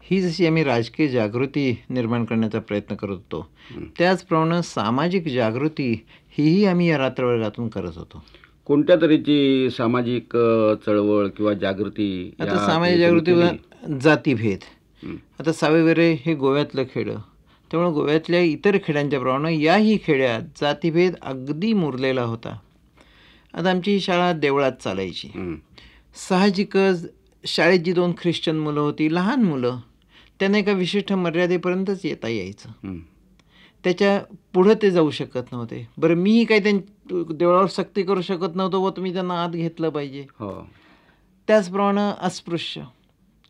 ही जशी आम्ही राजकीय जागृती निर्माण करण्याचा प्रयत्न करत होतो, त्याचप्रमाणे सामाजिक जागृती हीही आम्ही या रात्रवर्गातून करत होतो. कोणत्या तऱ्हेची सामाजिक चळवळ किंवा जागृती आता या सामाजिक तुम्ही केली? जागृती, जातीभेद. हं. आता सावेवेरे हे गोव्यातलं खेडं, त्यामुळे गोव्यातल्या इतर खेड्यांच्या प्रमाणे याही खेड्यात जातीभेद अगदी मुरलेला होता. आता आमची ही शाळा देवळात चालायची. हं. साहजिकच शाळेत जी 2 ख्रिश्चन मुलं होती, लहान मुलं, त्यांना एका विशिष्ट मर्यादेपर्यंतच येता यायचं. हं. त्याच्या पुढं ते जाऊ शकत नव्हते. बरं, मीही काही देवळावर सक्ती करू शकत नव्हतो व तुम्ही त्यांना आत घेतलं पाहिजे. हो. त्याचप्रमाणे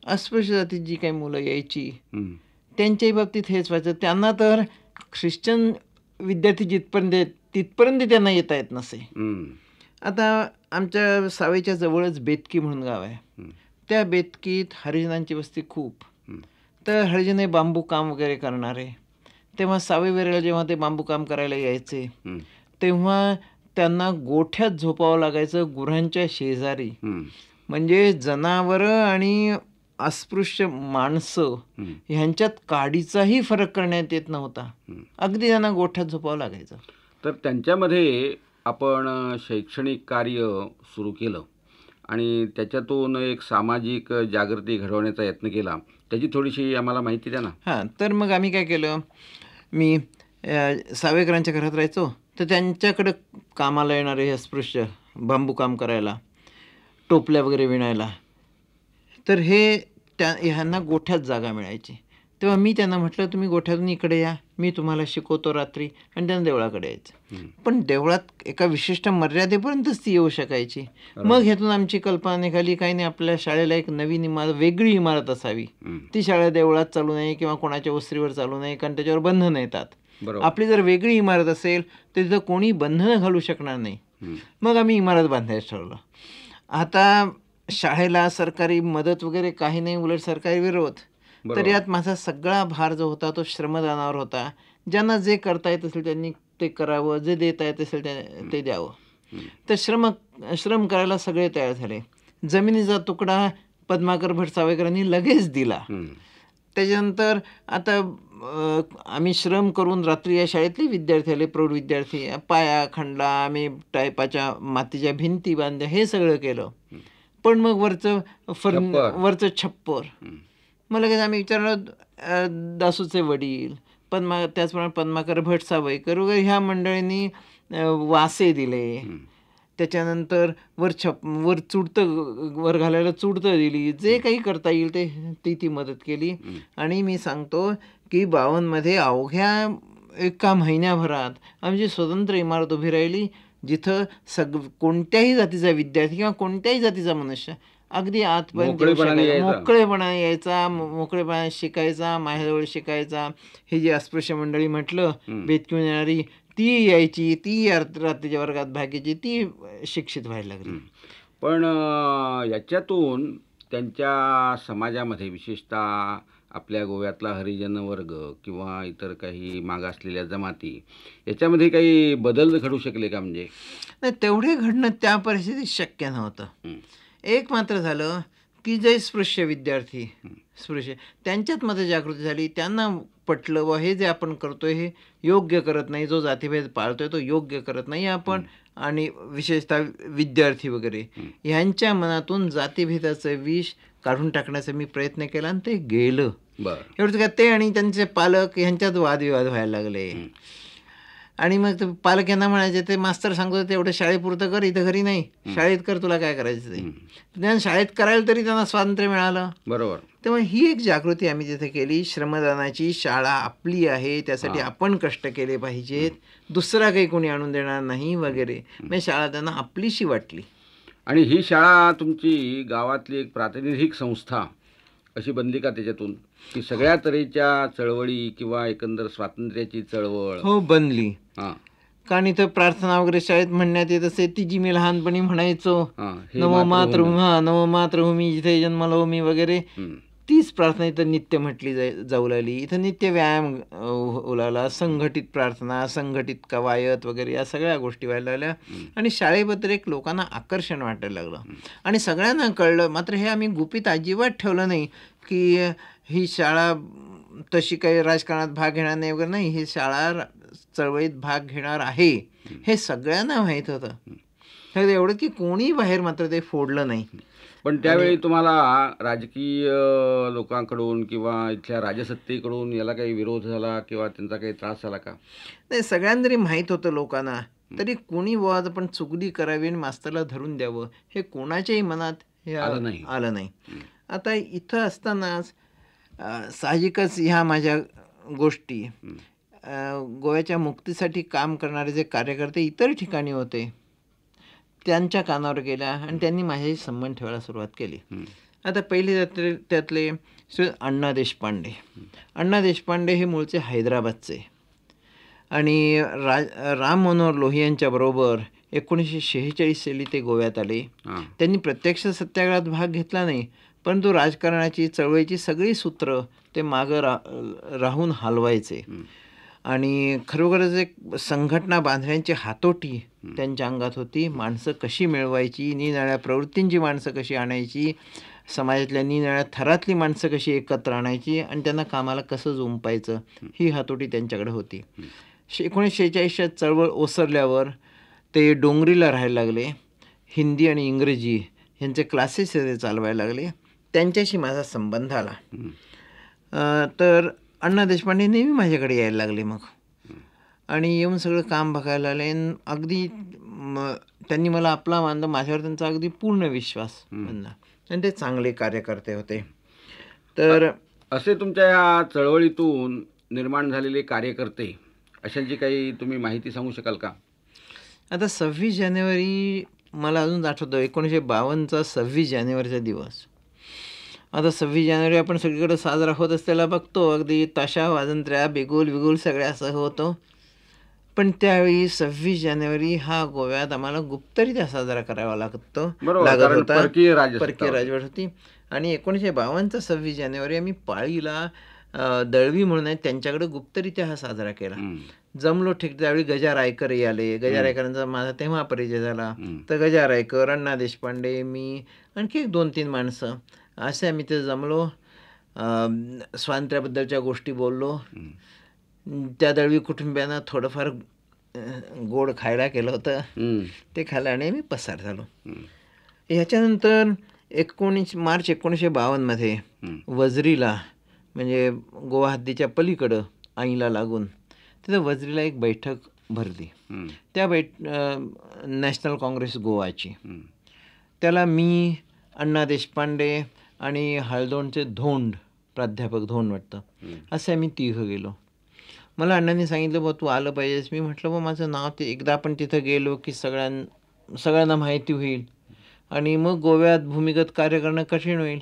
अस्पृश्य जातीची जी काही मुलं यायची, हं. त्यांच्याही बाबतीत हेच व्हायचं. त्यांना तर ख्रिश्चन विद्यार्थी जिथपर्यंत तिथपर्यंत त्यांना येता येत नसे. हं. आता आमच्या सावेच्या जवळच बेतकी म्हणून गाव आहे. हं. त्या बेतकीत हरिजनांची वस्ती खूप. हं. तर हरिजन हे बांबू काम वगैरे करणारे. तेव्हा सावेवेरेला जेव्हा ते बांबू काम करायला यायचे, हं. तेव्हा त्यांना गोठ्यात झोपावं लागायचं गुरांच्या शेजारी. हं. म्हणजे जनावरं आणि अस्पृश्य माणसं हं. ह्यांच्यात काडीचाही फरक करण्यात येत नव्हता. हं. अगदी त्यांना गोठ्यात झोपावं लागायचं. तर त्यांच्यामध्ये आपण शैक्षणिक कार्य सुरू केलं आणि त्याच्यातून एक सामाजिक जागृती घडवण्याचा यत्न केला. त्याची थोडीशी आम्हाला माहिती द्या ना. हां, तर मग आम्ही काय केलं, मी सावेकरांच्या घरात राहायचो, तर त्यांच्याकडं कामाला येणारे हे अस्पृश्य बांबू काम करायला, टोपल्या वगैरे विणायला, तर ह्यांना गोठ्यात जागा मिळायची. तेव्हा मी त्यांना म्हटलं, तुम्ही गोठ्यातून इकडे या, मी तुम्हाला शिकवतो रात्री, आणि त्यांना देवळाकडे यायचं. पण देवळात एका विशिष्ट मर्यादेपर्यंतच ती येऊ शकायची. मग ह्यातून आमची कल्पना निघाली, काही नाही, आपल्या शाळेला एक नवीन इमारत, वेगळी इमारत असावी. ती शाळा देवळात चालू नये किंवा कोणाच्या वस्तीवर चालू नये, कारण त्याच्यावर बंधनं येतात. बरोबर. आपली जर वेगळी इमारत असेल तर तिथं कोणी बंधनं घालू शकणार नाही. मग आम्ही इमारत बांधायचं ठरवलं. आता शाळेला सरकारी मदत वगैरे काही नाही, उलट सरकारी विरोध. तर यात माझा सगळा भार जो होता तो श्रमदानावर होता. ज्यांना जे करता येत असेल त्यांनी ते करावं, जे देता येत असेल ते द्यावं. तर श्रम करायला सगळे तयार झाले. जमिनीचा तुकडा पद्माकर भट सावेकरांनी लगेच दिला. त्याच्यानंतर आता आम्ही श्रम करून रात्री या शाळेतले विद्यार्थी आले, प्रौढ विद्यार्थी, पाया खणला, आम्ही टायपाच्या मातीच्या भिंती बांधल्या, हे सगळं केलं. पण मग वरचं छप्पर, मग लगेच आम्ही विचारलं, दासूचे वडील, त्याचप्रमाणे पद्माकर भट सावयकर वगैरे ह्या मंडळींनी वासे दिले. त्याच्यानंतर वर वर घालायला चुडतं दिली. जे काही करता येईल ती मदत केली. आणि मी सांगतो की 52मध्ये अवघ्या एका महिन्याभरात आमची स्वतंत्र इमारत उभी राहिली, जिथं कोणत्याही जातीचा विद्यार्थी किंवा कोणत्याही जातीचा मनुष्य अगदी आतपर्यंत मोकळेपणाने यायचा, मोकळेपणाने शिकायचा, माझ्याजवळ शिकायचा. हे जे अस्पृश्य मंडळी म्हटलं बेतकीहून येणारी, ती यायची, ती रात्रीच्या वर्गात भाग घ्यायची, ती शिक्षित व्हायला लागली. पण याच्यातून त्यांच्या समाजामध्ये, विशेषतः आपल्या गोव्यातला हरिजन वर्ग किंवा इतर काही मागासलेल्या जमाती, याच्यामध्ये काही बदल घडू शकले का? म्हणजे नाही, तेवढे घडणं त्या परिस्थितीत शक्य नव्हतं. एक मात्र झालं की जे स्पृश्य विद्यार्थी, त्यांच्यात मध्ये जागृती झाली. त्यांना पटलं, व हे जे आपण करतोय हे योग्य करत नाही, जो जातीभेद पाळतोय तो योग्य करत नाही आपण. आणि विशेषतः विद्यार्थी वगैरे ह्यांच्या मनातून जातीभेदाचं विष काढून टाकण्याचा मी प्रयत्न केला, आणि ते गेलं. एवढंच का, ते आणि त्यांचे पालक ह्यांच्यात वादविवाद व्हायला लागले. आणि मग पालक यांना म्हणायचे, ते मास्तर सांगतो तेवढं शाळेपुरतं कर, इथं घरी नाही, शाळेत कर, तुला काय करायचं ते. त्यांना शाळेत करायला तरी त्यांना स्वातंत्र्य मिळालं. बरोबर. तेव्हा ही एक जागृती आम्ही तिथे केली. श्रमदानाची शाळा आपली आहे, त्यासाठी आपण कष्ट केले पाहिजेत, दुसरा काही कोणी आणून देणार नाही वगैरे. म्हणजे शाळा त्यांना आपलीशी वाटली. आणि ही शाळा तुमची गावातली एक प्रातिनिधिक संस्था अशी बनली का त्याच्यातून, की सगळ्या तऱ्हेच्या चळवळी किंवा एकंदर स्वातंत्र्याची चळवळ? हो, बनली. कारण इथं प्रार्थना वगैरे शाळेत म्हणण्यात येत असे, ती जी मी लहानपणी म्हणायचो, नवमातृभूमी जिथे जन्मलो मी वगैरे, तीच प्रार्थना इथं नित्य म्हटली जाऊ लागली. इथं नित्य व्यायाम होऊ लागला, संघटित प्रार्थना, संघटित कवायत वगैरे या सगळ्या गोष्टी व्हायला लागल्या आणि शाळेबद्दल एक लोकांना आकर्षण वाटायला लागलं आणि सगळ्यांना कळलं. मात्र हे आम्ही गुपित अजिबात ठेवलं नाही की ही शाळा तशी काही राजकारणात भाग घेणार नाही वगैरे नाही. ही शाळा चळवळीत भाग घेणार आहे हे सगळ्यांना माहीत होतं. तर एवढं की कोणी बाहेर मात्र ते फोडलं नाही. पण त्यावेळी तुम्हाला राजकीय लोकांकडून किंवा इथल्या राजसत्तेकडून याला काही विरोध झाला किंवा त्यांचा काही त्रास झाला का? नाही, सगळ्यांना जरी माहीत होतं लोकांना, तरी कोणी बुवा आपण चुगली करावी आणि मास्तरला धरून द्यावं हे कोणाच्याही मनात हे आलं नाही. आलं नाही. आता इथं असतानाच साहजिकच ह्या माझ्या गोष्टी गोव्याच्या मुक्तीसाठी काम करणारे जे कार्यकर्ते इतर ठिकाणी होते त्यांच्या कानावर गेल्या आणि त्यांनी माझ्याशी संबंध ठेवायला सुरुवात केली. आता पहिले त्यातले श्री अण्णा देशपांडे. अण्णा देशपांडे हे मूळचे हैदराबादचे आणि राम मनोहर लोहिया यांच्याबरोबर 1946 साली ते गोव्यात आले. त्यांनी प्रत्यक्ष सत्याग्रहात भाग घेतला नाही, परंतु राजकारणाची चळवळीची सगळी सूत्र ते मागं राहून हलवायचे आणि खरोखरच एक संघटना बांधण्याची हातोटी त्यांच्या अंगात होती. माणसं कशी मिळवायची, निरनिराळ्या प्रवृत्तींची माणसं कशी आणायची, समाजातल्या निरनिराळ्या थरातली माणसं कशी एकत्र आणायची आणि त्यांना कामाला कसं जुंपायचं ही हातोटी त्यांच्याकडे होती. 1946 चळवळ ओसरल्यावर ते डोंगरीला राहायला लागले. हिंदी आणि इंग्रजी ह्यांचे क्लासेस ते चालवायला लागले. त्यांच्याशी माझा संबंध आला. तर अण्णा देशपांडे नेहमी माझ्याकडे यायला लागले मग आणि येऊन सगळं काम बघायला लागले. अगदी त्यांनी मला आपला मानलं, माझ्यावर त्यांचा अगदी पूर्ण विश्वास मानला आणि ते चांगले कार्यकर्ते होते. तर असे तुमच्या या चळवळीतून निर्माण झालेले कार्यकर्ते अशांची काही तुम्ही माहिती सांगू शकाल का? आता 26 जानेवारी मला अजून आठवतं, 1952चा 26 जानेवारीचा दिवस. आता 26 जानेवारी आपण सगळीकडे साजरा होत असलेला बघतो, अगदी ताशा वाजंत्र्या बिगुल बिगुल सगळ्या असं होतं. पण त्यावेळी 26 जानेवारी हा गोव्यात आम्हाला गुप्तरित्या साजरा करावा लागत होता. परकीय राजवट होती आणि 1952चा 26 जानेवारी आम्ही पाळीला दळवी म्हणून त्यांच्याकडे गुप्तरित्या हा साजरा केला. जमलो ठीक. त्यावेळी गजा रायकरही आले. गजा रायकरांचा माझा तेव्हा परिचय झाला. तर गजा रायकर, अण्णा देशपांडे, मी, आणखी 2-3 माणसं असे आम्ही ते जमलो. स्वातंत्र्याबद्दलच्या गोष्टी बोललो. त्या दळवी कुटुंबियांना थोडंफार गोड खायला केलं होतं. ते खायला आणि आम्ही पसार झालो. ह्याच्यानंतर मार्च 1952 वजरीला, म्हणजे गोवा हद्दीच्या पलीकडं आईला लागून तिथं वजरीला एक बैठक भरली. त्या नॅशनल काँग्रेस गोवाची. त्याला मी, अण्णा देशपांडे आणि हळदोणचे धोंड, प्राध्यापक धोंड वाटतं, असे आम्ही 3 गेलो. मला अण्णांनी सांगितलं, बा तू आलं पाहिजेस. मी म्हटलं, बा माझं नाव ते एकदा आपण तिथं गेलो की सगळ्यांना माहिती होईल आणि मग गोव्यात भूमिगत कार्य करणं कठीण होईल.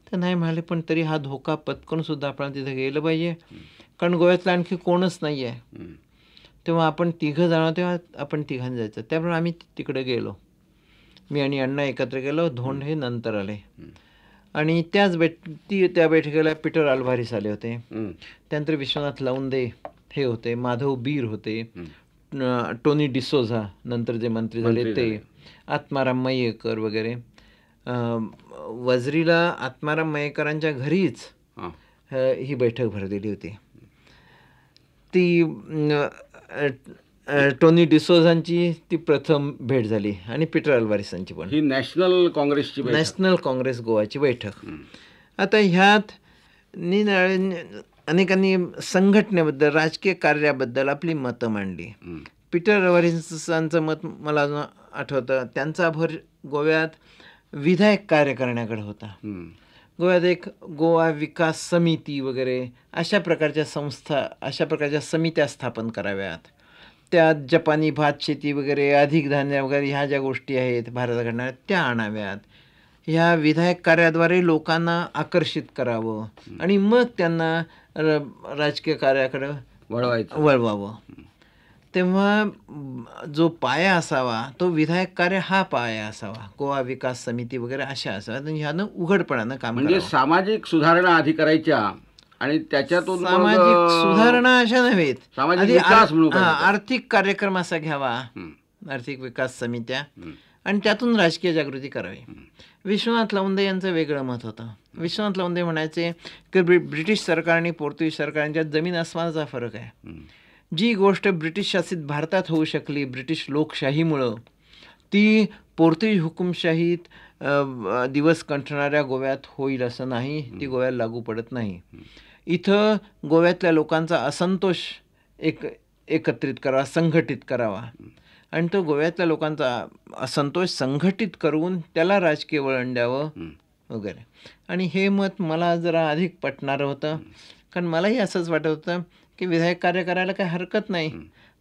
तर नाही म्हणाले, पण तरी हा धोका पत्करून सुद्धा आपण तिथं गेलं पाहिजे, कारण गोव्यातलं आणखी कोणच नाही आहे. तेव्हा आपण 3 जाणं, तेव्हा आपण 3 जायचं. त्याप्रमाणे आम्ही तिकडे गेलो. मी आणि अण्णा एकत्र गेलो. धोंड हे नंतर आले आणि त्या बैठकीला पीटर अल्व्हारिस आले होते. त्यानंतर विश्वनाथ लौंदे हे होते, माधव बीर होते, टोनी डिसोझा नंतर जे मंत्री झाले ते, आत्माराम मयेकर वगैरे. वजरीला आत्माराम मयेकरांच्या घरीच ही बैठक भरलेली होती. ती टोनी डिसोझांची ती प्रथम भेट झाली आणि पीटर अल्व्हारिसांची पण. ही नॅशनल काँग्रेस गोवाची बैठक. आता ह्यात अनेकांनी संघटनेबद्दल, राजकीय कार्याबद्दल आपली मतं मांडली. पीटर अल्व्हारिसांचं मत मला अजून आठवतं. त्यांचा भर गोव्यात विधायक कार्य करण्याकडे होता. गोव्यात एक गोवा विकास समिती वगैरे अशा प्रकारच्या संस्था, अशा प्रकारच्या समित्या स्थापन कराव्यात. त्यात जपानी भात शेती वगैरे, अधिक धान्य वगैरे ह्या ज्या गोष्टी आहेत भारताकडनं त्या आणाव्यात. ह्या विधायक कार्याद्वारे लोकांना आकर्षित करावं आणि मग त्यांना राजकीय कार्याकडं वळवावं. तेव्हा जो पाया असावा तो विधायक कार्य हा पाया असावा. गोवा विकास समिती वगैरे अशा असाव्यात आणि ह्यानं उघडपणानं काम म्हणजे करावं. सामाजिक सुधारणा आधी करायच्या आणि त्याच्यातून मग सामाजिक सुधारणा अशा नव्हेत, सामाजिक आधी विकास म्हणू का त्याचा? आर्थिक कार्यक्रम असा घ्यावा, हं, आर्थिक विकास समित्या, हं, आणि त्यातून राजकीय जागृती करावी. हं, विश्वनाथ लवंदे यांचं वेगळं मत होतं. विश्वनाथ लवंदे म्हणायचे की ब्रिटिश सरकार आणि पोर्तुगीज सरकार यांच्यात जमीन आसमानाचा फरक आहे. हं, जी गोष्ट ब्रिटिश शासित भारतात होऊ शकली ब्रिटिश लोकशाहीमुळं, ती पोर्तुगीज हुकुमशाहीत दिवस कंठणाऱ्या गोव्यात होईल असं नाही, ती गोव्याला लागू पडत नाही. इथं गोव्यातल्या लोकांचा असंतोष एकत्रित करावा, संघटित करावा, आणि तो गोव्यातल्या लोकांचा असंतोष संघटित करून त्याला राजकीय वळण द्यावं हं. वगैरे. आणि हे मत मला जरा अधिक पटणारं होतं, कारण मलाही असंच वाटत होतं की विधायक कार्य करायला काही हरकत नाही,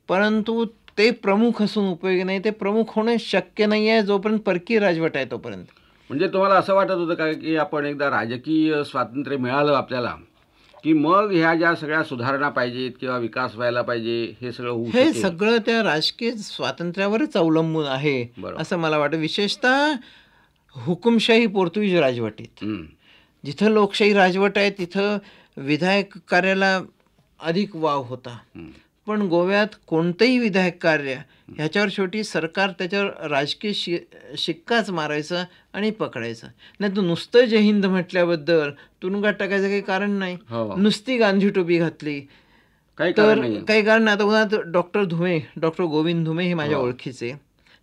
परंतु ते प्रमुख असून उपयोगी नाही. ते प्रमुख होणं शक्य नाही आहे जोपर्यंत परकीय राजवट आहे तोपर्यंत. म्हणजे तुम्हाला असं वाटत होतं का की आपण एकदा राजकीय स्वातंत्र्य मिळालं आपल्याला की मग ह्या ज्या सगळ्या सुधारणा पाहिजेत किंवा विकास व्हायला पाहिजे हे सगळं होऊ हे शकेल? सगळं त्या राजकीय स्वातंत्र्यावरच अवलंबून आहे बरोबर. असं मला वाटतं. विशेषतः हुकुमशाही पोर्तुगीज राजवटीत. हं, जिथं लोकशाही राजवट आहे तिथं विधायक कार्याला अधिक वाव होता. हं, पण गोव्यात कोणतंही विधायक कार्य ह्याच्यावर शेवटी सरकार त्याच्यावर राजकीय शिक्काच मारायचं आणि पकडायचं. नाही तर नुसतं जय हिंद म्हटल्याबद्दल तुरुंगात टाकायचं काही कारण नाही. हो. नुसती गांधी टोपी घातली काही तर कारण नाही. काही कारण नाही. आता उदाहरणार्थ डॉक्टर गोविंद धुमे हे माझ्या हो. ओळखीचे.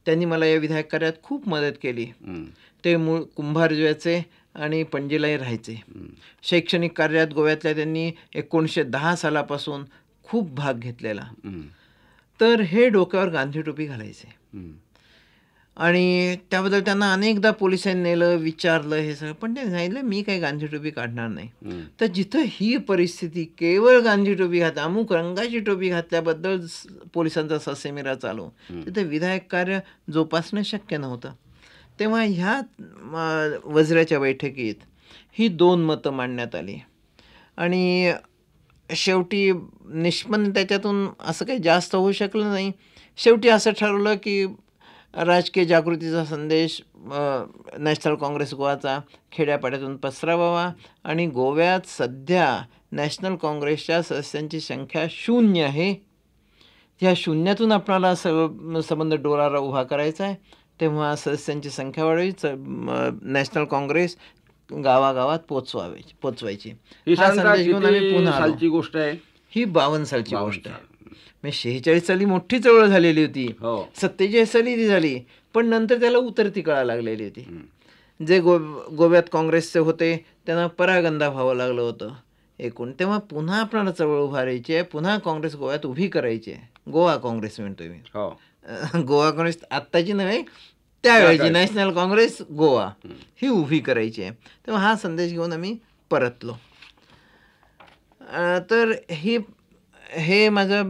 त्यांनी मला या विधायक कार्यात खूप मदत केली. हं, ते मूळ कुंभारजुव्याचे आणि पणजीलाही राहायचे. हं, शैक्षणिक कार्यात गोव्यातल्या त्यांनी 1910 सालापासून खूप भाग घेतलेला. हं, तर हे डोक्यावर गांधी टोपी घालायचे हं, आणि त्याबद्दल त्यांना अनेकदा पोलिसांनी नेलं, विचारलं हे सगळं, पण ते सांगितलं मी काही गांधी टोपी काढणार नाही. हं. तर जिथं ही परिस्थिती केवळ गांधी टोपी अमुक रंगाची टोपी घातल्याबद्दल पोलिसांचा ससेमिरा चालू, तिथं विधायक कार्य जोपासणं शक्य नव्हतं. तेव्हा ह्या वज्राच्या बैठकीत ही 2 मतं मांडण्यात आली आणि शेवटी निष्पन्न त्याच्यातून असं काही जास्त होऊ शकलं नाही. शेवटी असं ठरवलं की राजकीय जागृतीचा संदेश नॅशनल काँग्रेस गोवाचा खेड्यापाड्यातून पसरवावा आणि गोव्यात सध्या नॅशनल काँग्रेसच्या सदस्यांची संख्या 0 आहे. ह्या शून्यातून आपणाला संबंध डोलारा उभा करायचा आहे. तेव्हा सदस्यांची संख्या वाढवावी, नॅशनल काँग्रेस गावागावात पोचवायची. ही हा साधारणतः संदेश घेऊन आम्ही किती पुन्हा आलो. सालची गोष्ट आहे? ही 52 सालची 52 गोष्ट आहे. साल. म्हणजे 46 साली मोठी चळवळ झालेली होती, हो. 47 साली ती झाली, पण नंतर त्याला उतरती कळा लागलेली होती. हं, जे गोव्यात काँग्रेसचे होते त्यांना परागंदा व्हावं लागलं होतं एकूण. तेव्हा पुन्हा आपल्याला चळवळ उभारायची आहे, पुन्हा काँग्रेस गोव्यात उभी करायची आहे. गोवा काँग्रेस म्हणतोय मी. हो. गोवा काँग्रेस आत्ताची नव्हे, त्यावेळेची त्यावेळेची. नॅशनल काँग्रेस गोवा हं. ही उभी करायची आहे. तेव्हा हा संदेश घेऊन आम्ही परतलो. तर हे माझा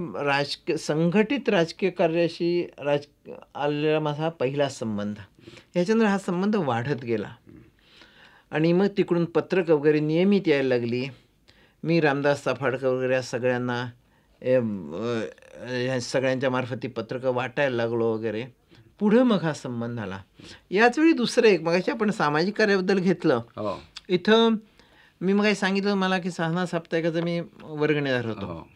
संघटित राजकीय कार्याशी आलेला माझा पहिला संबंध. ह्याच्यानंतर हा संबंध वाढत गेला आणि मग तिकडून पत्रकं वगैरे नियमित यायला लागली. मी रामदास साफाडकर वगैरे या सगळ्यांना ह्या सगळ्यांच्या मार्फत ती पत्रकं वाटायला लागलो वगैरे. पुढं मग हा संबंध आला. याचवेळी दुसरं एक मगाशी आपण सामाजिक कार्याबद्दल घेतलं. हो. इथं मी मग सांगितलं मला की साहना साप्ताहिकाचा मी वर्गणीदार होतो. हो.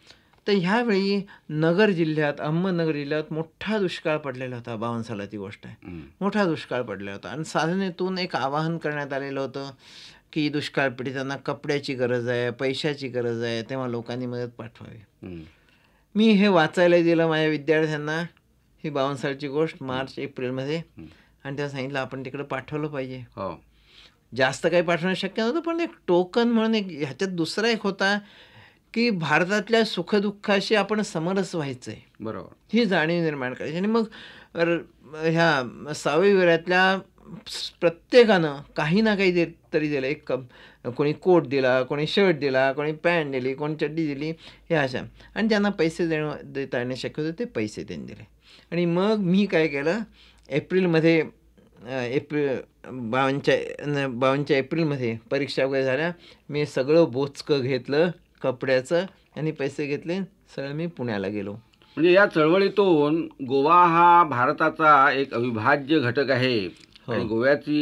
तर ह्यावेळी नगर जिल्ह्यात अहमदनगर जिल्ह्यात मोठा दुष्काळ पडलेला होता. 52 सालाची गोष्ट आहे. हं, मोठा दुष्काळ पडलेला होता आणि साधनेतून एक आवाहन करण्यात आलेलं होतं की दुष्काळ पीडितांना कपड्याची गरज आहे, पैशाची गरज आहे, तेव्हा लोकांनी मदत पाठवावी. हं, मी हे वाचायला दिलं माझ्या विद्यार्थ्यांना, ही 52 सालची गोष्ट मार्च-एप्रिलमध्ये, आणि तेव्हा सांगितलं आपण तिकडे पाठवलं पाहिजे. हो. जास्त काही पाठवणं शक्य नव्हतं, पण एक टोकन म्हणून ह्याच्यात दुसरा एक होता की भारतातल्या सुखदुःखाशी आपण समरस व्हायचं आहे, बरोबर. ही जाणीव निर्माण करायची. आणि मग ह्या सावळी वेऱ्यातल्या प्रत्येकानं काही ना काही तरी दिलं. एक कोणी कोट दिला, कोणी शर्ट दिला, कोणी पॅन्ट दिली, कोणी चड्डी दिली, हे अशा. आणि ज्यांना पैसे देता येणं शक्य होतं ते पैसे त्यांनी दिले. आणि मग मी काय केलं, एप्रिलमध्ये 52च्या एप्रिलमध्ये परीक्षा वगैरे झाल्या, मी सगळं बोचकं घेतलं कपड्याचं आणि पैसे घेतले, सगळं मी पुण्याला गेलो. म्हणजे या चळवळीतून गोवा हा भारताचा एक अविभाज्य घटक आहे आणि गोव्याची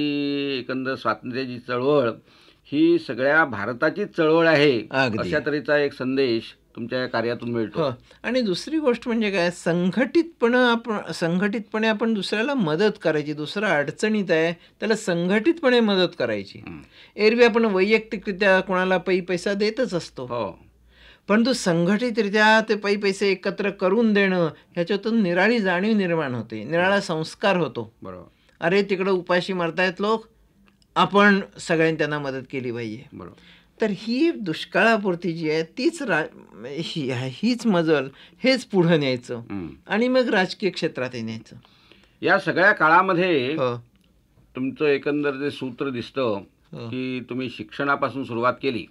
एकंदर स्वातंत्र्याची चळवळ ही सगळ्या भारताचीच चळवळ आहे, अगदी. अशा तऱ्हेचा एक संदेश तुमच्या या कार्यातून मिळतो. हो. आणि दुसरी गोष्ट म्हणजे काय, संघटितपणे आपण दुसऱ्याला मदत करायची. दुसरा अडचणीत आहे त्याला संघटितपणे मदत करायची. एरवी आपण वैयक्तिकरित्या कोणाला पैसा देतच असतो, हो परंतु संघटितरित्या ते पैसे एकत्र करून देणं, ह्याच्यातून निराळी जाणीव निर्माण होते, निराळा संस्कार होतो. बरोबर अरे तिकडं उपाशी मरतायत लोक, आपण सगळ्यांनी त्यांना मदत केली पाहिजे. बरोबर. तर ही दुष्काळापुरती जी आहे तीच हीच मजल, हेच पुढं न्यायचं आणि मग राजकीय क्षेत्रातही न्यायचं. या सगळ्या काळामध्ये हो तुमचं एकंदर जे सूत्र दिसतं हो. की तुम्ही शिक्षणापासून सुरुवात केली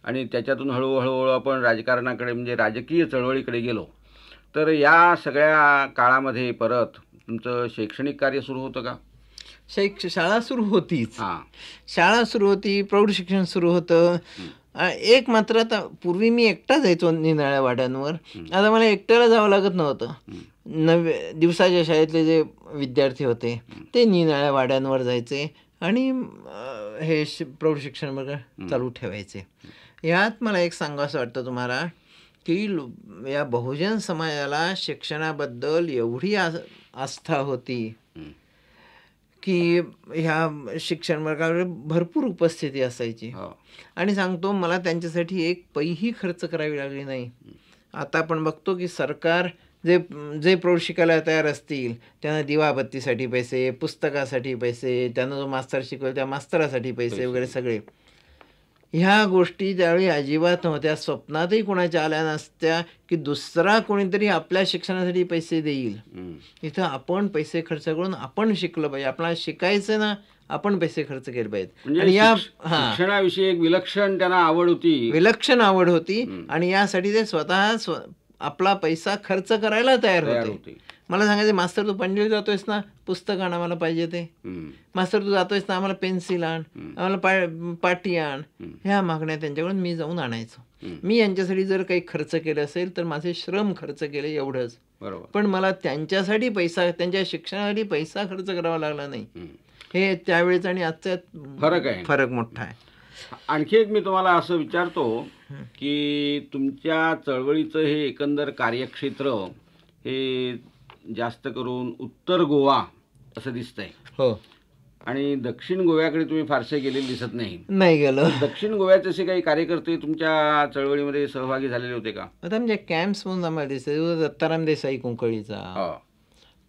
आणि त्याच्यातून हळूहळू आपण राजकारणाकडे म्हणजे राजकीय चळवळीकडे गेलो. तर या सगळ्या काळामध्ये परत तुमचं शैक्षणिक कार्य सुरू होतं का? शाळा सुरू होतीच. हां शाळा सुरू होती, प्रौढ शिक्षण सुरू होतं. एक मात्र, आता पूर्वी मी एकटा जायचो निनाळ्या वाड्यांवर, आता मला एकट्याला जावं लागत नव्हतं. दिवसाच्या शाळेतले जे विद्यार्थी होते ते निनाळ्या वाड्यांवर जायचे आणि हे प्रौढ शिक्षण वगैरे चालू ठेवायचे. यात मला एक सांगावंसं वाटतं तुम्हाला की या बहुजन समाजाला शिक्षणाबद्दल एवढी आस्था होती की ह्या शिक्षण वर्गावर भरपूर उपस्थिती असायची. आणि सांगतो, मला त्यांच्यासाठी एक पैही खर्च करावी लागली नाही. आता आपण बघतो की सरकार जे प्रौढ शिकायला तयार असतील त्यांना दिवाबत्तीसाठी पैसे, पुस्तकासाठी पैसे, त्यांना जो मास्तर शिकवेल त्या मास्तरासाठी पैसे वगैरे सगळे. ह्या गोष्टी त्यावेळी अजिबात नव्हत्या. स्वप्नातही कोणाच्या आल्या नसत्या की दुसरा कोणीतरी आपल्या शिक्षणासाठी पैसे देईल. इथं आपण पैसे खर्च करून आपण शिकलं पाहिजे. आपल्याला शिकायचं ना, आपण पैसे खर्च केले पाहिजेत. आणि या शिक्षणाविषयी एक विलक्षण त्यांना आवड होती, विलक्षण आवड होती आणि यासाठी ते स्वतः आपला पैसा खर्च करायला तयार होते. मला सांगायचं, मास्तर तू पणजीला जातोयस ना, पुस्तक आण आम्हाला पाहिजे ते. मास्तर तू जातोयस ना, आम्हाला पेन्सिल आण, आम्हाला पाटी आण. ह्या मागण्या त्यांच्याकडून मी जाऊन आणायचो. मी यांच्यासाठी जर काही खर्च केलं असेल तर माझे श्रम खर्च केले एवढंच. पण मला त्यांच्यासाठी पैसा, त्यांच्या शिक्षणासाठी पैसा खर्च करावा लागला नाही. हे त्यावेळेच आणि आजचा फरक मोठा आहे. आणखी एक मी तुम्हाला असं विचारतो की तुमच्या चळवळीचं हे एकंदर कार्यक्षेत्र हे जास्त करून उत्तर गोवा असं दिसतंय. हो. आणि दक्षिण गोव्याकडे तुम्ही फारसे गेलेले दिसत नाही गेलो. दक्षिण गोव्याचे असे काही कार्यकर्ते तुमच्या चळवळीमध्ये सहभागी झालेले होते का? आता म्हणजे कॅम्प्स म्हणून आम्हाला दिसते. दत्ताराम देसाई कुंकळीचा,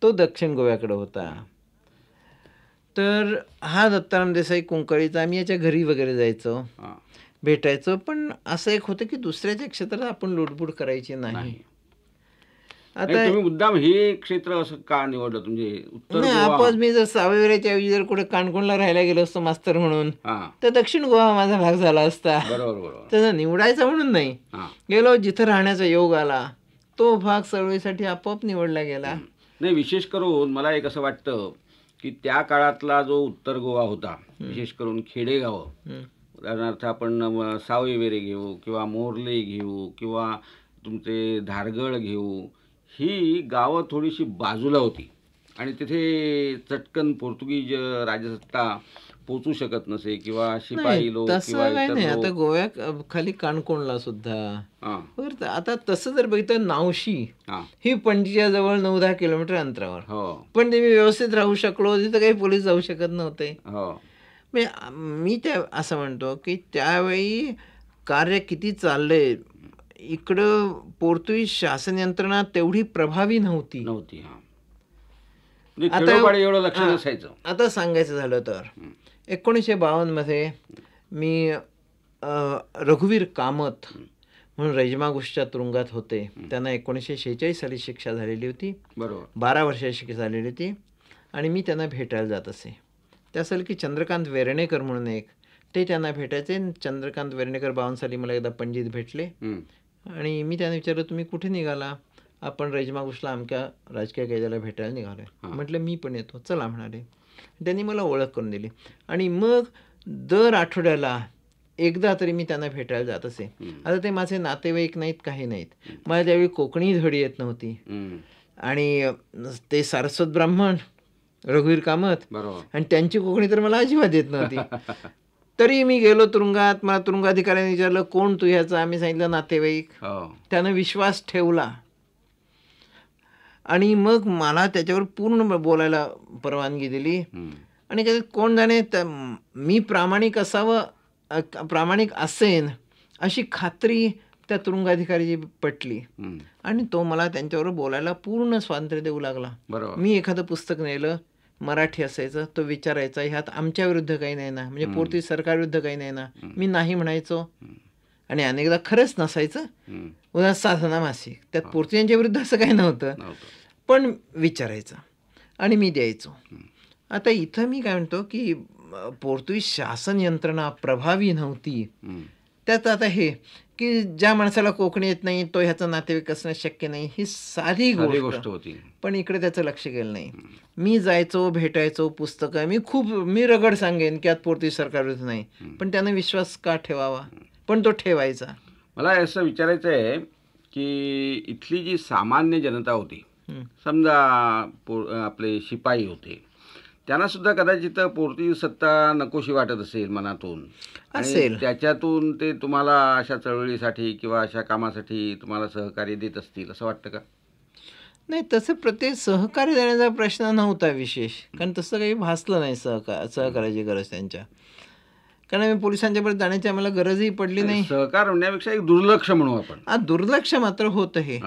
तो दक्षिण गोव्याकडे होता. तर हा दत्ताराम देसाई कुंकळीचा, आम्ही याच्या घरी वगैरे जायचो, भेटायचो. पण असं एक होतं की दुसऱ्याच्या क्षेत्रात आपण लुडबुड करायची नाही. आता तुम्ही मुद्दाम हे क्षेत्र असं का निवडलं? म्हणजे उत्तर आपण मी जर सावळेच्या ऐवजी जर कुठे काणकोणला राहायला गेलो असतो मास्तर म्हणून, तर दक्षिण गोवा माझा भाग झाला असता. तसं निवडायचं म्हणून नाही, गेलो जिथं राहण्याचा योग आला तो भाग चळवळीसाठी आपोआप निवडला गेला. नाही, विशेष करून मला एक असं वाटतं की त्या काळातला जो उत्तर गोवा होता, विशेष करून खेडेगाव, उदाहरणार्थ आपण सावई वेरे घेऊ किंवा मोर्ले घेऊ किंवा तुमचे धारगळ घेऊ, ही गावं थोडीशी बाजूला होती आणि तिथे चटकन पोर्तुगीज राजसत्ता पोचू शकत नसे किंवा शिपाई लोक किंवा नाही. आता गोव्या खाली काणकोणला सुद्धा आता तसं जर बघितलं, नावशी ही पणजीच्या जवळ 9-10 किलोमीटर अंतरावर, पण ते मी व्यवस्थित राहू शकलो, तिथं काही पोलीस जाऊ शकत नव्हते. मी असं म्हणतो की त्यावेळी कार्य किती चाललंय, इकडं पोर्तुगीज शासन यंत्रणा तेवढी प्रभावी नव्हती. आता सांगायचं झालं तर 1952 मध्ये मी रघुवीर कामत म्हणून रजमागुशच्या तुरुंगात होते. त्यांना 1946 साली शिक्षा झालेली होती, 12 वर्षाची शिक्षा झालेली होती. आणि मी त्यांना भेटायला जात असे. त्या साली की चंद्रकांत वेर्णेकर म्हणून एक, ते त्यांना भेटायचे. चंद्रकांत वेर्णेकर 52 साली मला एकदा पणजीत भेटले आणि मी त्यांना विचारलं, तुम्ही कुठे निघाला? आपण रजमागुशला अमक्या राजकीय कैद्याला भेटायला निघालोय. म्हटलं मी पण येतो, चला म्हणाले. त्यांनी मला ओळख करून दिली आणि मग दर आठवड्याला एकदा तरी मी त्यांना भेटायला जात असे. आता ते माझे नातेवाईक नाहीत, काही नाहीत. मला त्यावेळी कोकणी धड येत नव्हती आणि ते सारस्वत ब्राह्मण रघुवीर कामत बरोबर. आणि त्यांची कोकणी तर मला अजिबात येत नव्हती. तरी मी गेलो तुरुंगात. मला तुरुंगाधिकाऱ्याने विचारलं, कोण तू ह्याचा? आम्ही सांगितलं नातेवाईक. त्यानं विश्वास ठेवला आणि मग मला त्याच्यावर पूर्ण बोलायला परवानगी दिली. आणि कधी कोण जाणे मी प्रामाणिक असावं, प्रामाणिक असेन अशी खात्री त्या तुरुंगाधिकारीची पटली आणि तो मला त्यांच्याबरोबर बोलायला पूर्ण स्वातंत्र्य देऊ लागला. मी एखादं पुस्तक नेलं, मराठी असायचं, तो विचारायचा, ह्यात आमच्या विरुद्ध काही नाही ना, म्हणजे पोर्तुगीज सरकारविरुद्ध काही नाही ना. मी नाही म्हणायचो आणि अनेकदा खरंच नसायचं. उदाहरण साधना मासिक, त्यात पोर्तुगीजांच्या विरुद्ध असं काही नव्हतं, पण विचारायचं आणि मी द्यायचो. आता इथं मी काय म्हणतो की पोर्तुगीज शासन यंत्रणा प्रभावी नव्हती. त्यात आता हे की ज्या माणसाला कोकणी येत नाही तो ह्याचं नातेवाईक असणं शक्य नाही, ही साधी गोष्ट होती. पण इकडे त्याचं लक्ष गेलं नाही. मी जायचो, भेटायचो, पुस्तकं मी रगड सांगेन की आज पोर्तुगीज सरकारविरुद्ध नाही, पण त्यानं विश्वास का ठेवावा, पण तो ठेवायचा. मला असं विचारायचं आहे की इथली जी सामान्य जनता होती, समजा आपले शिपाई होते, त्यांना सुद्धा कदाचित पोर्तुगीज सत्ता नकोशी वाटत असेल मनातून, आणि त्याच्यातून ते तुम्हाला अशा चळवळीसाठी किंवा अशा कामासाठी तुम्हाला सहकार्य देत असतील असं वाटतं का? नाही, तसं प्रत्येक सहकार्य देण्याचा प्रश्न नव्हता विशेष, कारण तसं काही भासलं नाही सहकार्याची गरज त्यांच्या. कारण मी पोलिसांच्यापर्यंत जाण्याची आम्हाला गरजही पडली नाही. सहकार म्हणण्यापेक्षा एक दुर्लक्ष म्हणू आपण. दुर्लक्ष मात्र होतं हे.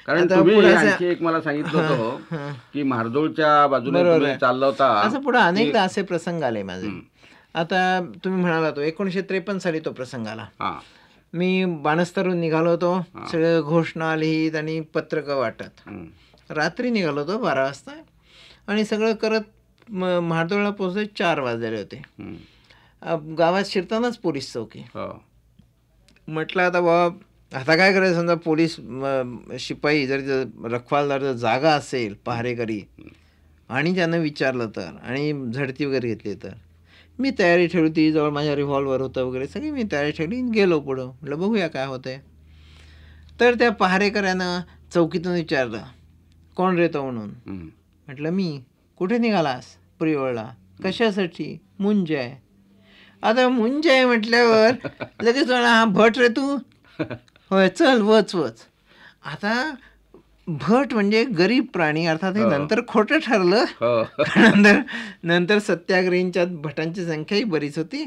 कारण तुम्ही आणखी एक मला सांगितलं होतं की म्हार्दोळच्या बाजूने चालला होता. असं पुढे अनेकदा असे प्रसंग आले माझे. आता तुम्ही म्हणाला तो 1953 साली तो प्रसंग आला. मी बाणस्तरून निघालो होतो, सगळं घोषणा लिहित आणि पत्रकं वाटत. रात्री निघालो होतो 12 वाजता आणि सगळं करत म्हार्दोळला पोहोचले 4 वाजले होते. गावात शिरतानाच पोलीस चौकी. म्हटलं आता बाबा आता काय करायचं, समजा पोलीस शिपाई जर रखवालदार जर जागा असेल, पहारेकरी, आणि त्यानं विचारलं तर आणि झडती वगैरे घेतली तर. मी तयारी ठेवली होती, जवळ माझ्या रिव्हॉल्वर होतं वगैरे, सगळी मी तयारी ठेवली, गेलो पुढं. म्हटलं बघूया काय होतंय. तर त्या पहारेकऱ्यानं चौकीतून विचारलं, कोण रे तो म्हणून. म्हटलं मी. कुठे निघालास? पुरीवळला. कशासाठी? मुंज आहे. आता मुंज आहे म्हटल्यावर लगेच हा भट रे तू? होय, चल वच. आता भट म्हणजे गरीब प्राणी, अर्थात हे नंतर खोटं ठरलं. नंतर सत्याग्रहींच्या भटांची संख्याही बरीच होती.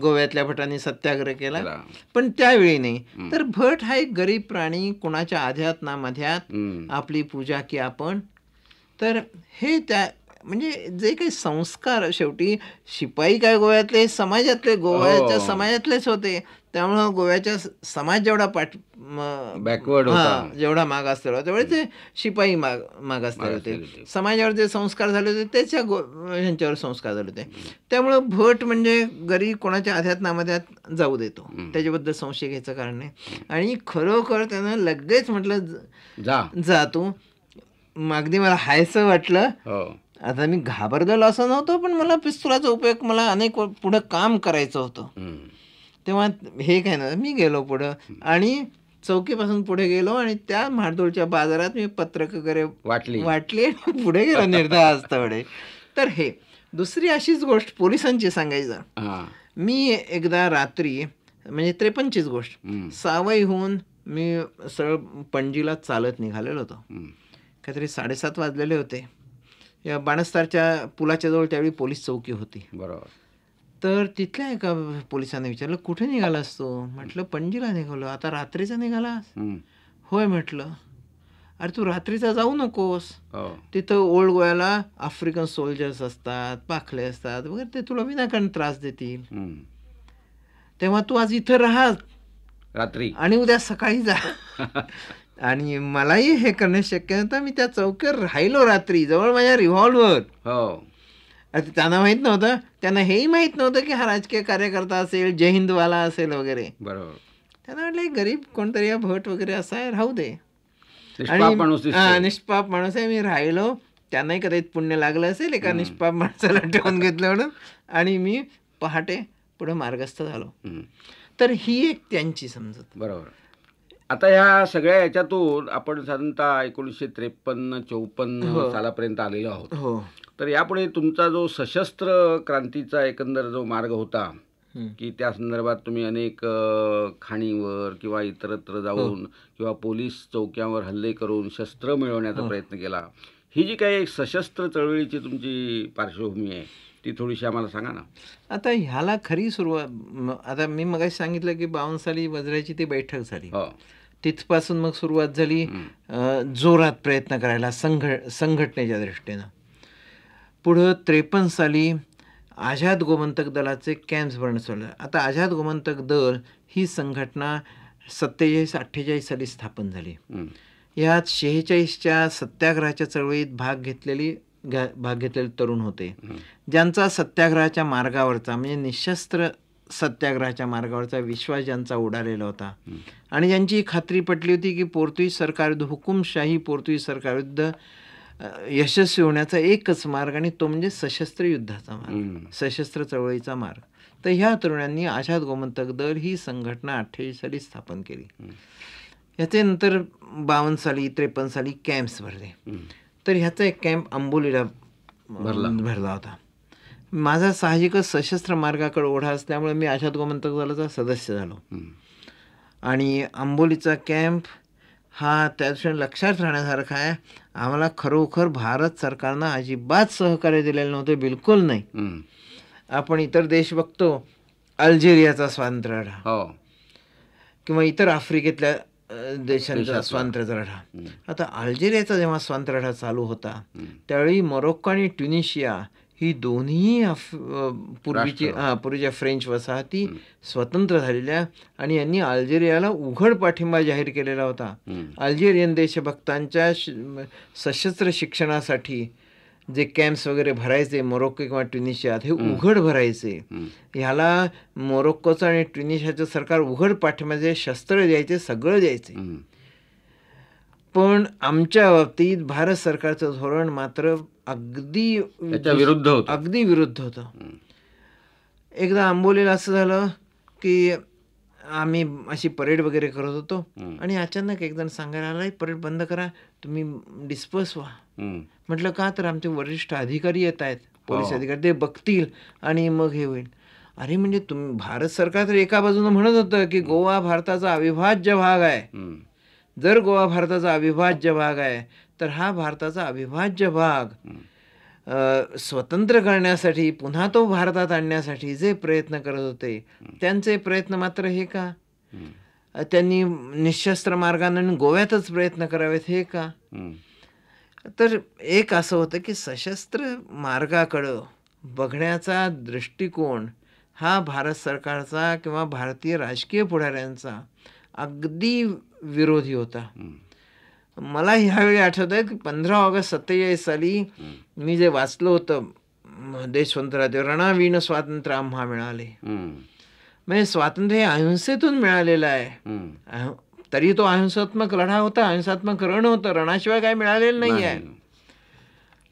गोव्यातल्या भटांनी सत्याग्रह केला, पण त्यावेळी नाही. तर भट हा एक गरीब प्राणी, कुणाच्या आध्यात ना मध्यात आपली पूजा की आपण. तर हे त्या म्हणजे जे काही संस्कार, शेवटी शिपाई काय गोव्यातले गोव्याच्या समाजातलेच होते, त्यामुळं गोव्याच्या समाज जेवढा बॅकवर्ड होता, जेवढा मागासलेला होता तेवढे ते शिपाई मागासलेले होते. समाजावर जे संस्कार झाले होते त्याच्या ह्यांच्यावर संस्कार झाले होते. त्यामुळं भट म्हणजे गरीब, कोणाच्या आध्यात नामध्यात जाऊ देतो, त्याच्याबद्दल संशय घ्यायचं कारण नाही. आणि खरोखर त्यानं लगेच म्हटलं जा तू. अगदी मला हायसं वाटलं. आता मी घाबरलेलो असं नव्हतं, पण मला पिस्तुलाचा उपयोग मला अनेक पुढं काम करायचं होतं. तेव्हा हे काय ना, मी गेलो पुढं आणि चौकीपासून पुढे गेलो आणि त्या म्हार्दोळच्या बाजारात मी पत्रक वगैरे वाटली आणि पुढे गेलो निर्धास्तवडे. तर हे दुसरी अशीच गोष्ट पोलिसांची सांगायचं. मी एकदा रात्री, म्हणजे 53ची गोष्ट, सावईहून मी सरळ पणजीला चालत निघालेलो होतो. काहीतरी 7:30 वाजलेले होते. या बाणस्तारच्या पुलाच्या जवळ त्यावेळी पोलीस चौकी होती. बरोबर. तर तिथल्या एका पोलिसांनी विचारलं, कुठे निघालास तू? म्हटलं पणजीला निघालो. आता रात्रीचा निघालास? होय म्हटलं. अरे तू रात्रीचा जाऊ नकोस, तिथं ओल्ड गोव्याला आफ्रिकन सोल्जर्स असतात, पाखले असतात वगैरे, ते तुला विनाकारण त्रास देतील. तेव्हा तू आज इथं राहा रात्री आणि उद्या सकाळी जा. आणि मलाही हे करणे शक्य नव्हतं. मी त्या चौकीवर राहिलो रात्री, जवळ माझ्या रिव्हॉल्वर. त्यांना माहित नव्हतं, त्यांना हेही माहित नव्हतं की हा राजकीय कार्यकर्ता असेल, जय हिंदवाला असेल वगैरे. बरोबर. त्यांना वाटलं गरीब कोणतरी भट वगैरे असा आहे, राहू दे. आणि निष्पाप माणूस आहे. मी राहिलो. त्यांनाही कदाचित पुण्य लागलं असेल एका निष्पाप माणसाला ठेवून घेतलं म्हणून. आणि मी पहाटे पुढं मार्गस्थ झालो. हं. तर ही एक त्यांची समजूत. बरोबर. आता ह्या सगळ्या याच्यातून आपण साधारणतः 1953-54 हो. सालापर्यंत आलेलो आहोत. हो. तर यापुढे तुमचा जो सशस्त्र क्रांतीचा एकंदर जो मार्ग होता, हं. की त्या संदर्भात तुम्ही अनेक खाणीवर किंवा इतरत्र जाऊन किंवा पोलीस चौक्यांवर हल्ले करून शस्त्र मिळवण्याचा प्रयत्न केला. ही जी काही एक सशस्त्र चळवळीची तुमची पार्श्वभूमी आहे, ती थोडीशी आम्हाला सांगा ना. आता ह्याला खरी सुरुवात आता मी मगाशी सांगितलं की 52 साली वज्राची ती बैठक झाली. हो. तिथपासून मग सुरुवात झाली जोरात प्रयत्न करायला संघटनेच्या दृष्टीनं. पुढं 53 साली आझाद गोमंतक दलाचे कॅम्प्स भरणं चाललं. आता आझाद गोमंतक दल ही संघटना 47-48 साली स्थापन झाली. यात 46च्या सत्याग्रहाच्या चळवळीत भाग घेतलेले तरुण होते, ज्यांचा सत्याग्रहाच्या मार्गावरचा म्हणजे निशस्त्र सत्याग्रहाच्या मार्गावरचा विश्वास ज्यांचा उडालेला होता आणि ज्यांची खात्री पटली होती की पोर्तुगीज सरकारविरुद्ध हुकुमशाही पोर्तुगीज सरकारविरुद्ध यशस्वी होण्याचा एकच मार्ग आणि तो म्हणजे सशस्त्र युद्धाचा मार्ग, सशस्त्र चळवळीचा मार्ग. तर ह्या तरुणांनी आझाद गोमंतक दल ही संघटना 48 साली स्थापन केली. याचे नंतर 52 साली 53 साली कॅम्प्स भरले. तर ह्याचा एक कॅम्प आंबोलीला भरला होता. माझा साहजिकच सशस्त्र मार्गाकडे ओढा असल्यामुळे मी आझाद गोमंतक दलाचा सदस्य झालो आणि आंबोलीचा कॅम्प हा त्या दृष्टीने लक्षात राहण्यासारखा आहे. आम्हाला खरोखर भारत सरकारनं अजिबात सहकार्य दिलेलं नव्हतं, बिलकुल नाही. आपण इतर देश बघतो, अल्जेरियाचा स्वातंत्र्य लढा किंवा इतर आफ्रिकेतल्या देशांचा स्वातंत्र्याचा लढा. आता अल्जेरियाचा जेव्हा स्वातंत्र्य लढा चालू होता त्यावेळी मोरोक्को आणि ट्युनिशिया ही दोन्ही पूर्वीच्या फ्रेंच वसाहती स्वतंत्र झालेल्या आणि यांनी अल्जेरियाला उघड पाठिंबा जाहीर केलेला होता. अल्जेरियन देशभक्तांच्या सशस्त्र शिक्षणासाठी जे कॅम्प्स वगैरे भरायचे मोरोक्को किंवा ट्युनिशियात हे उघड भरायचे. ह्याला मोरोक्कोचं आणि ट्युनिशियाचं सरकार उघड पाठिंबाचे शस्त्र द्यायचे, सगळं द्यायचे. पण आमच्या बाबतीत भारत सरकारचं धोरण मात्र अगदी विरुद्ध होतं. एकदा आंबोलीला असं झालं की आम्ही अशी परेड वगैरे करत होतो आणि अचानक एक जण सांगायला आला, परेड बंद करा, तुम्ही डिस्पर्स व्हा. म्हटलं का, तर आमचे वरिष्ठ अधिकारी येत आहेत, पोलीस अधिकारी, ते बघतील आणि मग हे होईल. अरे म्हणजे तुम्ही भारत सरकार तर एका बाजूनं म्हणत होतं की गोवा भारताचा अविभाज्य भाग आहे. जर गोवा भारताचा अविभाज्य भाग आहे तर हा भारताचा अविभाज्य भाग स्वतंत्र करण्यासाठी, पुन्हा तो भारतात आणण्यासाठी जे प्रयत्न करत होते त्यांचे प्रयत्न मात्र हे का, त्यांनी निशस्त्र मार्गाने गोव्यातच प्रयत्न करावेत हे का. तर एक असं होतं की सशस्त्र मार्गाकडं बघण्याचा दृष्टिकोन हा भारत सरकारचा किंवा भारतीय राजकीय पुढाऱ्यांचा अगदी विरोधी होता. मला ह्यावेळी आठवत आहे की 15 ऑगस्ट 47 साली मी जे वाचलं होतं देशवंतरादेव, रणवीण स्वातंत्र्य आम्हा मिळाले. म्हणजे स्वातंत्र्य हे अहिंसेतून मिळालेलं आहे. तरी तो अहिंसात्मक लढा होता, अहिंसात्मक रण होतं, रणाशिवाय काय मिळालेलं नाही आहे.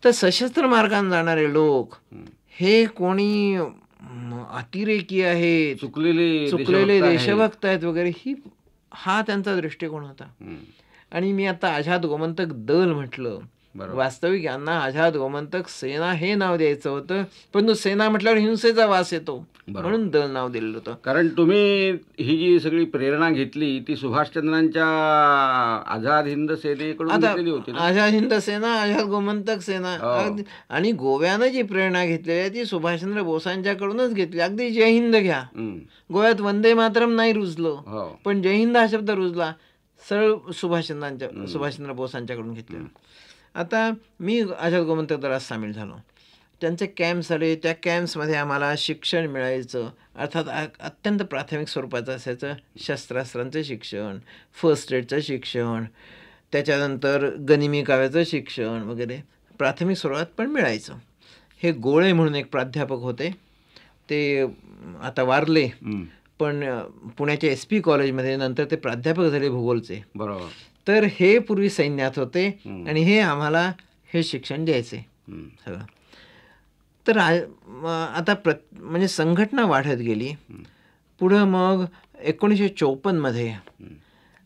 तर सशस्त्र मार्गाने जाणारे लोक हे कोणी अतिरेकी आहेत, चुकलेले देशभक्त आहेत वगैरे, हा त्यांचा दृष्टिकोन होता. आणि मी आता आझाद गोमंतक दल म्हटलं, वास्तविक यांना आझाद गोमंतक सेना हे नाव द्यायचं होतं, परंतु सेना म्हटल्यावर हिंसेचा वास येतो म्हणून दल नाव दिलेलं होतं. कारण तुम्ही ही जी सगळी प्रेरणा घेतली ती सुभाषचंद्रांच्या आझाद हिंद सेनेकडून घेतलेली होती. आझाद हिंद सेना, आझाद गोमंतक सेना, आणि गोव्यानं जी प्रेरणा घेतलेली आहे ती सुभाषचंद्र बोसांच्याकडूनच घेतली. अगदी जय हिंद घ्या, गोव्यात वंदे मातरम नाही रुजलं, पण जय हिंद हा शब्द रुजला, सरळ सुभाषचंद्र बोसांच्याकडून घेतलेलं. आता मी आझाद गोमंतक दलात सामील झालो. त्यांचे कॅम्प्स आले, त्या कॅम्प्समध्ये आम्हाला शिक्षण मिळायचं, अर्थात अत्यंत प्राथमिक स्वरूपाचं असायचं. शस्त्रास्त्रांचं शिक्षण, फर्स्ट एडचं शिक्षण, त्याच्यानंतर गनिमी काव्याचं शिक्षण वगैरे प्राथमिक स्वरूपात पण मिळायचं. हे गोळे म्हणून एक प्राध्यापक होते, ते आता वारले, पण पुण्याच्या SP कॉलेजमध्ये नंतर ते प्राध्यापक झाले भूगोलचे. बरोबर. तर हे पूर्वी सैन्यात होते आणि हे आम्हाला हे शिक्षण द्यायचे सगळं. तर आता म्हणजे संघटना वाढत गेली. पुढं मग 1954मध्ये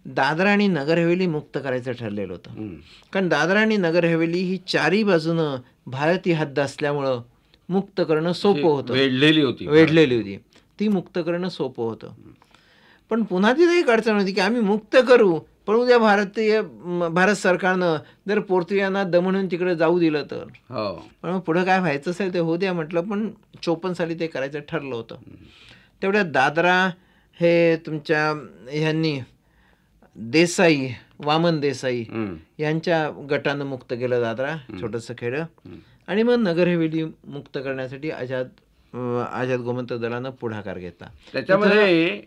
दादरा आणि नगर हवेली मुक्त करायचं ठरलेलं होतं. कारण दादरा आणि नगर हवेली ही चारी बाजूनं भारतीय हद्द असल्यामुळं मुक्त करणं सोपं होतं. वेढलेली होती ती मुक्त करणं सोपं होतं. पण पुन्हा तिथे एक अडचण होती की आम्ही मुक्त करू, पण उद्या भारत सरकारनं जर पोर्तुगीजांना दमणून तिकडे जाऊ दिलं तर. पण मग पुढं काय व्हायचं असेल ते होऊ द्या म्हटलं. पण 54 साली ते करायचं ठरलं होतं. तेवढ्यात दादरा हे तुमच्या ह्यांनी देसाई, वामन देसाई यांच्या गटानं मुक्त केलं दादरा, छोटंसं खेडं. आणि मग नगर हवेली मुक्त करण्यासाठी आझाद गोमंतक दलानं पुढाकार घेतला. त्याच्यामध्ये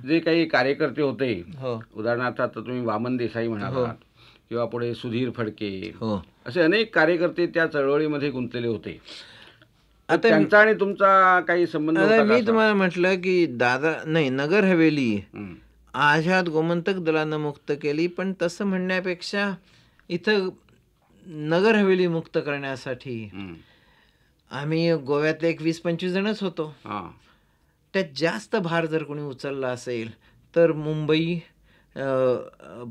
जे काही कार्यकर्ते होते, हो, उदाहरणार्थ आता तुम्ही वामन देसाई म्हणालात किंवा पुढे सुधीर फडके, हो, असे अनेक कार्यकर्ते त्या चळवळीमध्ये गुंतलेले होते. आता त्यांचा आणि तुमचा काही संबंध होता का मी असा? तुम्हाला म्हटलं की नगर हवेली आझाद गोमंतक दलानं मुक्त केली. पण तसं म्हणण्यापेक्षा इथं नगर हवेली मुक्त करण्यासाठी आम्ही गोव्यातले 20-25 जणच होतो. त्यात जास्त भार जर कोणी उचलला असेल तर मुंबई,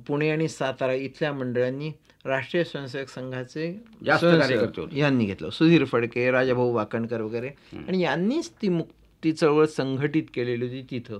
पुणे आणि सातारा इथल्या मंडळांनी, राष्ट्रीय स्वयंसेवक संघाचे जास्त कार्यकर्ते होते. यांनी घेतलं. सुधीर फडके, राजाभाऊ वाकणकर वगैरे. आणि यांनीच ती चळवळ संघटित केलेली होती तिथं.